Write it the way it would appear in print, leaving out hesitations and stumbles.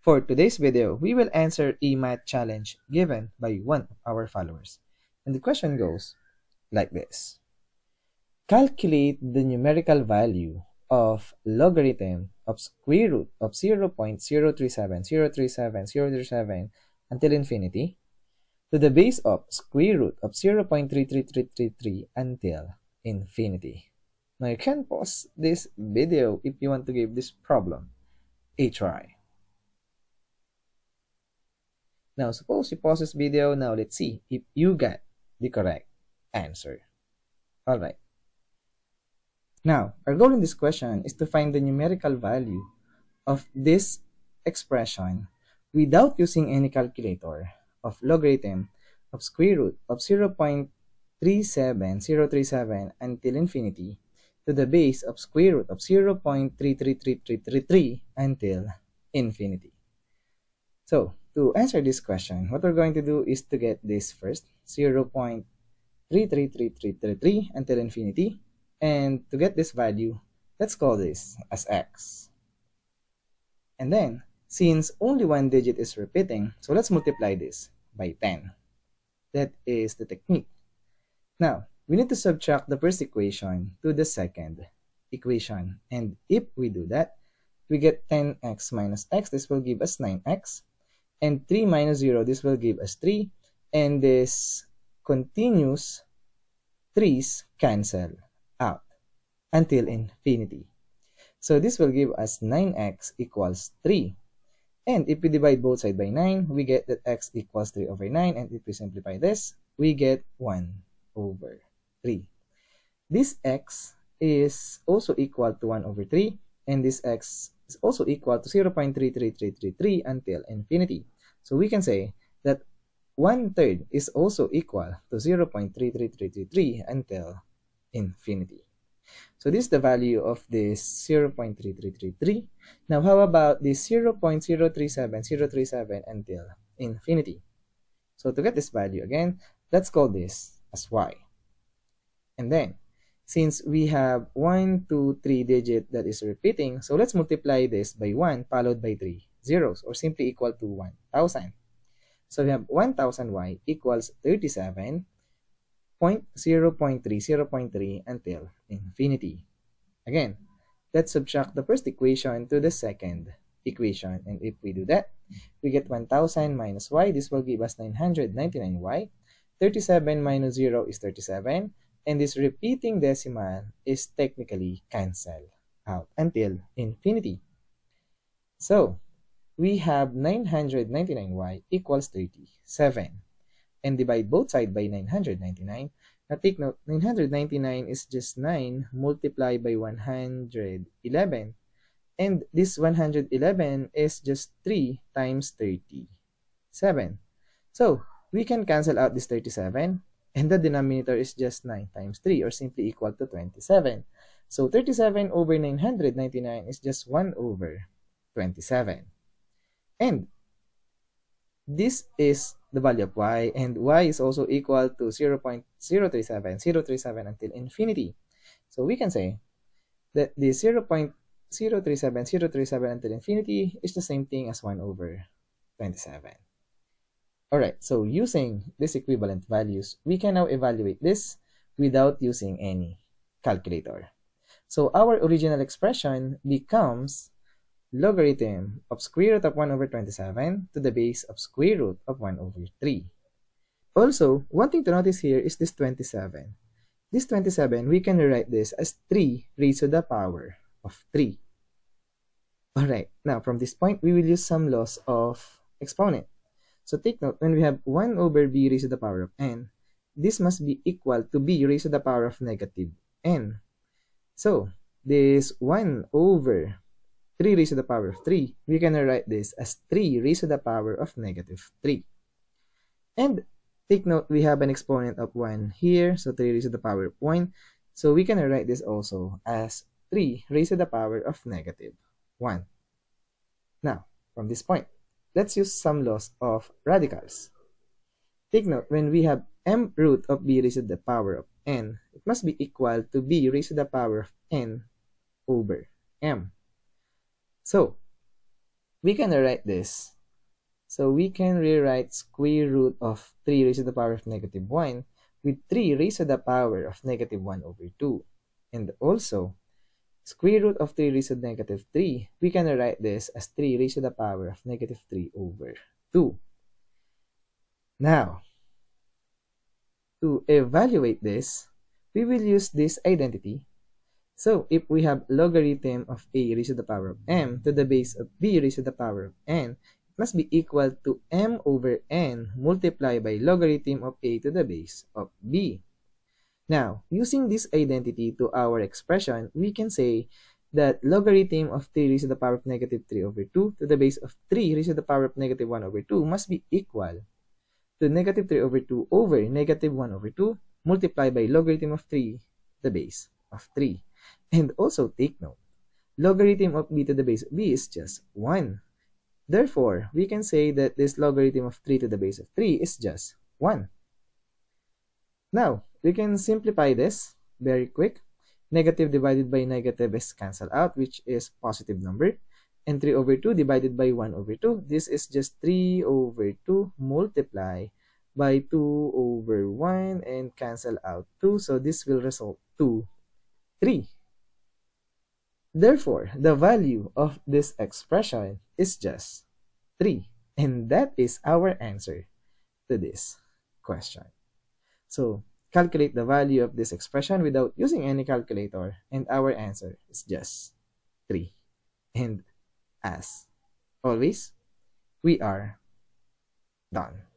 For today's video, we will answer a math challenge given by one of our followers. And the question goes like this. Calculate the numerical value of logarithm of square root of 0.037037037 until infinity to the base of square root of 0.33333 until infinity. Now you can pause this video if you want to give this problem a try. Now suppose you pause this video. Now let's see if you get the correct answer. Alright. Now, our goal in this question is to find the numerical value of this expression without using any calculator of logarithm of square root of 0.37037 until infinity to the base of square root of 0.33333 until infinity. So, to answer this question, what we're going to do is to get this first, 0.33333 until infinity. And to get this value, let's call this as x. And then, since only one digit is repeating, so let's multiply this by 10. That is the technique. Now, we need to subtract the first equation to the second equation. And if we do that, we get 10x minus x. This will give us 9x. And 3 minus 0, this will give us 3. And this continuous 3's cancel out until infinity. So this will give us 9x equals 3. And if we divide both sides by 9, we get that x equals 3 over 9. And if we simplify this, we get 1 over 3. This x is also equal to 1 over 3. And this x is also equal to 0.33333 until infinity. So we can say that 1/3 is also equal to 0.33333 until infinity. So this is the value of this 0.3333. Now how about this 0.037037 until infinity? So to get this value again, let's call this as y. And then, since we have 1, 2, 3 digit that is repeating, so let's multiply this by 1 followed by 3 zeros, or simply equal to 1,000. So we have 1,000y equals 37.0.3 until infinity. Again, let's subtract the first equation to the second equation. And if we do that, we get 1,000 minus y. This will give us 999y. 37 minus 0 is 37. And this repeating decimal is technically cancelled out until infinity. So, we have 999y equals 37. And divide both sides by 999. Now take note, 999 is just 9 multiplied by 111. And this 111 is just 3 times 37. So, we can cancel out this 37. And the denominator is just 9 times 3, or simply equal to 27. So 37 over 999 is just 1 over 27. And this is the value of y, and y is also equal to 0.037 until infinity. So we can say that the 0.037 until infinity is the same thing as 1 over 27. Alright, so using these equivalent values, we can now evaluate this without using any calculator. So our original expression becomes logarithm of square root of 1 over 27 to the base of square root of 1 over 3. Also, one thing to notice here is this 27. This 27, we can rewrite this as 3 raised to the power of 3. Alright, now from this point, we will use some laws of exponent. So take note, when we have 1 over b raised to the power of n, this must be equal to b raised to the power of negative n. So, this 1 over 3 raised to the power of 3, we can write this as 3 raised to the power of negative 3. And take note, we have an exponent of 1 here, so 3 raised to the power of 1. So we can write this also as 3 raised to the power of negative 1. Now, from this point, let's use some laws of radicals. Take note, when we have m root of b raised to the power of n, it must be equal to b raised to the power of n over m. So, we can rewrite this. So we can rewrite square root of 3 raised to the power of negative 1 with 3 raised to the power of negative 1 over 2. And also, square root of 3 raised to negative 3, we can rewrite this as 3 raised to the power of negative 3 over 2. Now, to evaluate this, we will use this identity. So, if we have logarithm of a raised to the power of m to the base of b raised to the power of n, it must be equal to m over n multiplied by logarithm of a to the base of b. Now, using this identity to our expression, we can say that logarithm of 3 raised to the power of negative 3 over 2 to the base of 3 raised to the power of negative 1 over 2 must be equal to negative 3 over 2 over negative 1 over 2 multiplied by logarithm of 3 to the base of 3. And also take note, logarithm of b to the base of b is just 1. Therefore, we can say that this logarithm of 3 to the base of 3 is just 1. Now, we can simplify this very quick. Negative divided by negative is cancelled out, which is positive number. And 3 over 2 divided by 1 over 2, this is just 3 over 2 multiply by 2 over 1 and cancel out 2. So this will result to 3. Therefore, the value of this expression is just 3. And that is our answer to this question. So, calculate the value of this expression without using any calculator, and our answer is just 3. And as always, we are done.